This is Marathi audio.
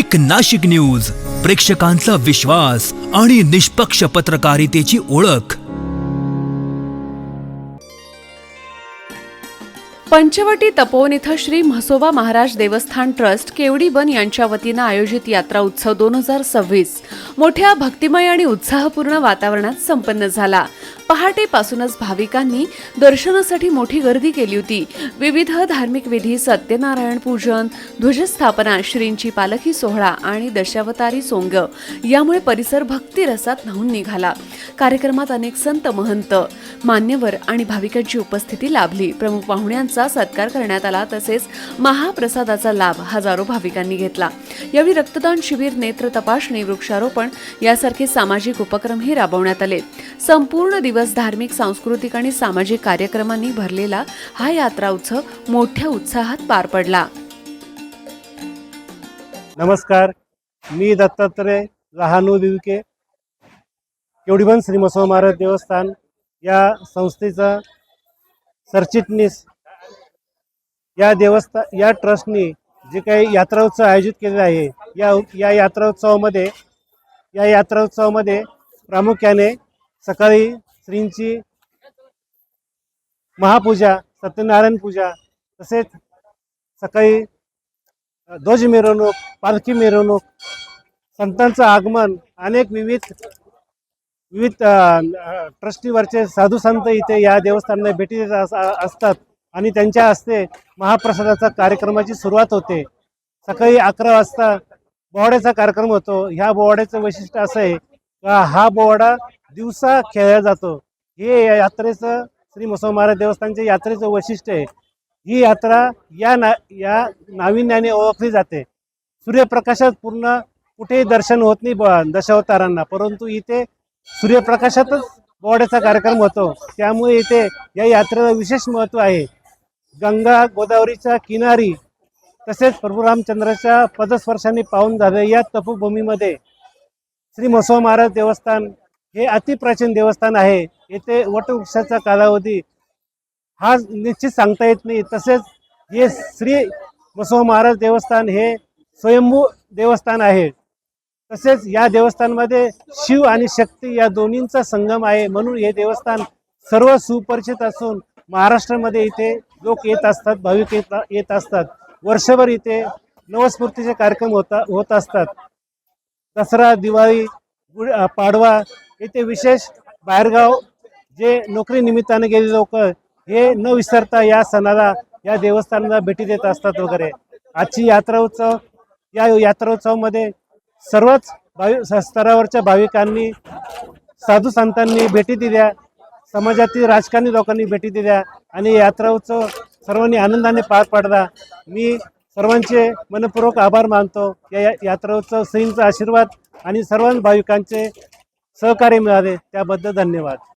एक नाशिक न्यूज, प्रेक्षकांचा विश्वास आणि निष्पक्ष पत्रकारितेची ओळख। पंचवटी तपोवन इथं श्री म्हसोबा महाराज देवस्थान ट्रस्ट केवडी बन यांच्या वतीनं आयोजित यात्रा उत्सव 2026 मोठ्या भक्तिमय आणि उत्साहपूर्ण वातावरणात संपन्न झाला। पहाटेपासूनच भाविकांनी दर्शनासाठी मोठी गर्दी केली होती। विविध धार्मिक विधी, सत्यनारायण पूजन, ध्वजस्थापना, श्रींची पालखी सोहळा आणि दशावतारी सोंग यामुळे परिसर भक्तिरसात न्हाऊन निघाला। कार्यक्रमात अनेक संत, महंत, मान्यवर आणि भाविकांची उपस्थिती लाभली। प्रमुख पाहुण्यांचा सत्कार करण्यात आला, तसेच महाप्रसादाचा लाभ हजारो भाविकांनी घेतला। यावेळी रक्तदान शिबिर, नेत्र तपासणी, वृक्षारोपण यासारखे सामाजिक उपक्रमही राबवण्यात आले। संपूर्ण दिवस धार्मिक, सांस्कृतिक आणि सामाजिक कार्यक्रमांनी भरलेला हा यात्रा उत्सव मोठ्या उत्साहात पार पडला। नमस्कार, मी दत्तात्रय लहानू दिवके, केवडीबन श्री म्हसोबा महाराज देवस्थान या संस्थेचा सरचिटणीस। या ट्रस्टनी जे काही यात्रा उत्सव आयोजित केलेला आहे, या यात्रा उत्सवामध्ये प्रामुख्याने सकाळी श्रींची महापूजा, सत्यनारायण पूजा, तसेच सकाळी ध्वज मिरवणूक, पालखी मिरवणूक, संतांचं आगमन, अनेक विविध ट्रस्टीवरचे साधू संत इथे या देवस्थानाला भेटी देत असतात आणि त्यांच्या हस्ते महाप्रसादाचा कार्यक्रमाची सुरुवात होते। सकाळी 11 वाजता बोवाड्याचा कार्यक्रम होतो। ह्या बोवाड्याचं वैशिष्ट्य असं आहे का हा बोवाडा दिवसा खेळला जातो। हे या यात्रेचं, श्री म्हसोबा महाराज देवस्थानच्या यात्रेचं वैशिष्ट्य आहे। ही यात्रा या नाविन्याने ओळखली जाते। सूर्यप्रकाशात पूर्ण कुठेही दर्शन होत नाही दशावतारांना, परंतु इथे सूर्यप्रकाशातच बोवाड्याचा कार्यक्रम होतो। त्यामुळे इथे या यात्रेला विशेष महत्त्व आहे। गंगा गोदावरीच्या किनारी तसेच प्रभू रामचंद्राच्या पदस्पर्शाने पावन झाले या तपोभूमीमध्ये श्री म्हसोबा महाराज देवस्थान हे अतिप्राचीन देवस्थान आहे। येथे वटवृक्षाचा कालावधी हा निश्चित सांगता येत नाही। तसेच हे श्री म्हसोबा महाराज देवस्थान हे स्वयंभू देवस्थान आहे। तसेच या देवस्थानमध्ये शिव आणि शक्ती या दोन्हींचा संगम आहे, म्हणून हे देवस्थान सर्व सुपरिचित असून महाराष्ट्रामध्ये इथे लोक येत असतात, भाविक येत असतात। वर्षभर इथे नवस्फूर्तीचे कार्यक्रम होत असतात। दसरा, दिवाळी, पाडवा येथे विशेष बाहेरगाव जे नोकरी निमित्ताने गेले लोक हे न विसरता या सणाला, या देवस्थानाला भेटी देत असतात वगैरे। आजची यात्रा उत्सवामध्ये सर्वच स्तरावरच्या भाविकांनी, साधू संतांनी भेटी दिल्या, समाजातील राजकारणी लोकांनी भेटी दिल्या आणि यात्रा उत्सव सर्वांनी आनंदाने पार पाडला। मी सर्वांचे मनपूर्वक आभार मानतो। या यात्रा उत्सव श्रींचा आशीर्वाद आणि सर्व भाविकांचे सहकार्य मिळाले त्याबद्दल धन्यवाद।